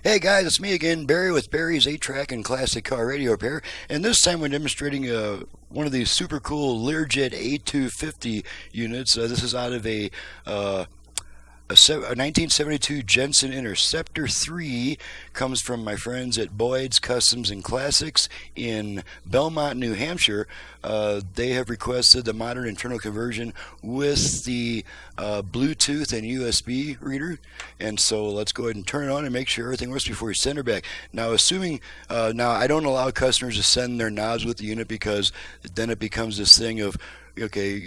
Hey guys, it's me again, Barry with Barry's 8-track and classic car radio repair, and this time we're demonstrating one of these super cool Learjet A250 units. This is out of a 1972 Jensen Interceptor 3. Comes from my friends at Boyd's Customs and Classics in Belmont, New Hampshire. They have requested the modern internal conversion with the Bluetooth and USB reader, and so let's go ahead and turn it on and make sure everything works before we send her back. Now, assuming now I don't allow customers to send their knobs with the unit, because then it becomes this thing of, okay,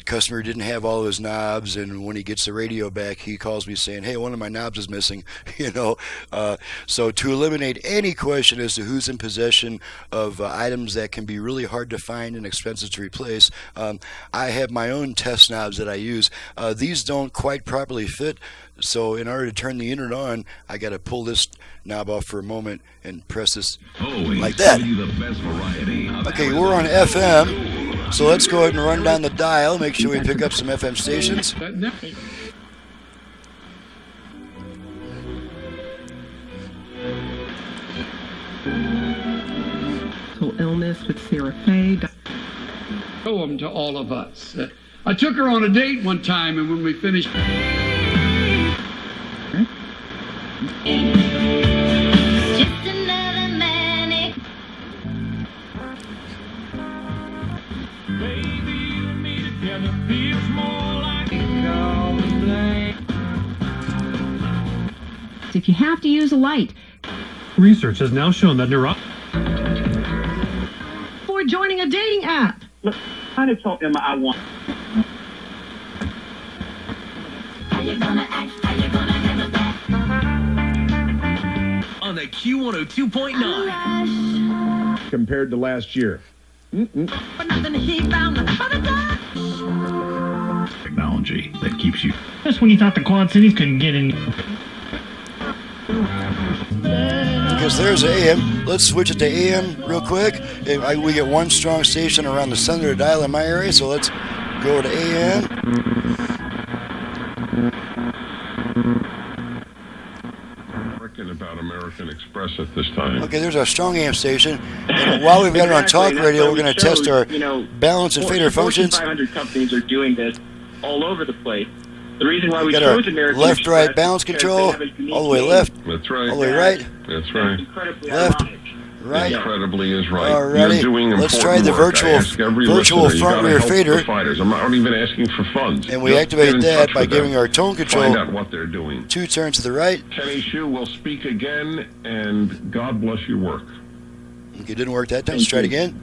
customer didn't have all of his knobs, and when he gets the radio back, he calls me saying, hey, one of my knobs is missing. So to eliminate any question as to who's in possession of items that can be really hard to find and expensive to replace, I have my own test knobs that I use. These don't quite properly fit, so in order to turn the unit on, I got to pull this knob off for a moment and press this like that. Okay, we're on FM. So let's go ahead and run down the dial, make sure we pick up some FM stations. Illness with Sarah Faye. Show them to all of us. I took her on a date one time, and when we finished... If you have to use a light. Research has now shown that For joining a dating app. Look, I just told Emma I want. How you gonna act? How you gonna handle that? On the Q102.9. Compared to last year. Technology that keeps you. Just when you thought the Quad Cities couldn't get in. Because there's AM. Let's switch it to AM real quick. We get one strong station around the center of the dial in my area, so let's go to AM. About American Express at this time. Okay, there's our strong AM station. And while we've got it on talk radio, we're going to test our balance and fader functions. 500 companies are doing this all over the place. The reason why we got chose our American left, Express right balance is because control, they have a unique all the way name. left, That's right. all the way right, That's right. Incredibly left, ironic. right. Incredibly is right. Alrighty, You're doing let's important try the work. I ask every virtual listener, you front gotta rear help fader. the fighters. I'm not even asking for funds. And we Just activate get in that touch by with giving them. our tone control Find out what they're doing. 2 turns to the right. Kenny Shue will speak again, and God bless your work. Okay, didn't work that time. Let's try it again.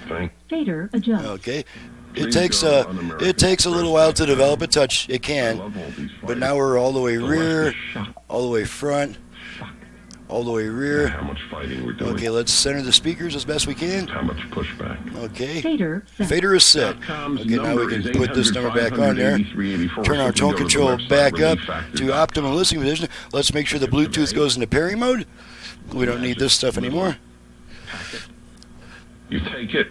Thank Fader adjust. Okay. It takes a little while to develop a touch. It can, but now we're all the way rear, all the way front, all the way rear. How much fighting we're doing. Okay, let's center the speakers as best we can. How much pushback. Okay. Fader set. Fader is set. Okay, now we can put this number back on there. Turn our tone control back up to optimum listening position. Let's make sure the Bluetooth goes into pairing mode. We don't need this stuff anymore. You take it.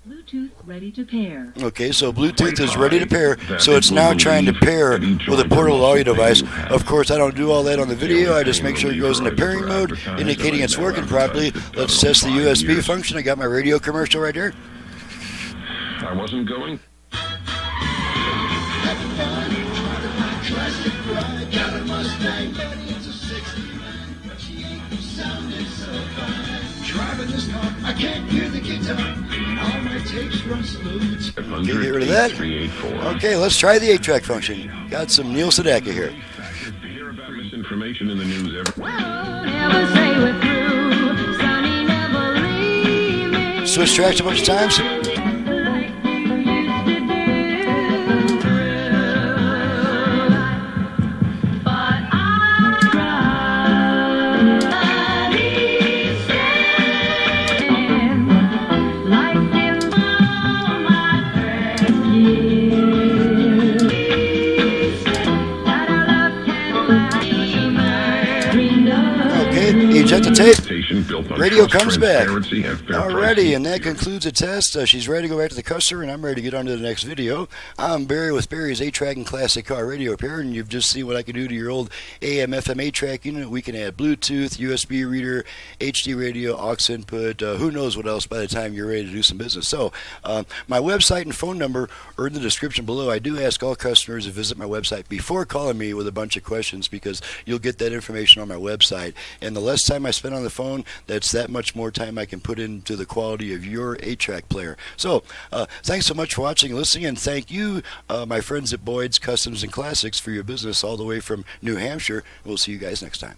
Bluetooth ready to pair. Okay, so Bluetooth is ready to pair, so it's now trying to pair with a portable audio device. Of course, I don't do all that on the video. I just make sure it goes into pairing mode, indicating it's working properly. Let's test the USB function. I got my radio commercial right here. I wasn't going. I can't hear the guitar. All my tapes run slow. Okay, get rid of that. Okay, let's try the 8-track function. Got some Neil Sedaka here. Hear about misinformation in the news every Switch tracks a bunch of times. Eject the tape. organization built on Radio trust, comes back. transparency, and fair Alrighty, pricing. and that concludes the test. She's ready to go back to the customer, and I'm ready to get on to the next video. I'm Barry with Barry's 8-track and classic car radio repair, and you've just seen what I can do to your old AM-FM 8-track unit. We can add Bluetooth, USB reader, HD radio, aux input, who knows what else by the time you're ready to do some business. So, my website and phone number are in the description below. I do ask all customers to visit my website before calling me with a bunch of questions, because you'll get that information on my website. And the less time I spend on the phone, that's that much more time I can put into the quality of your 8-track player. So, thanks so much for watching and listening, and thank you, my friends at Boyd's Customs and Classics, for your business all the way from New Hampshire. We'll see you guys next time.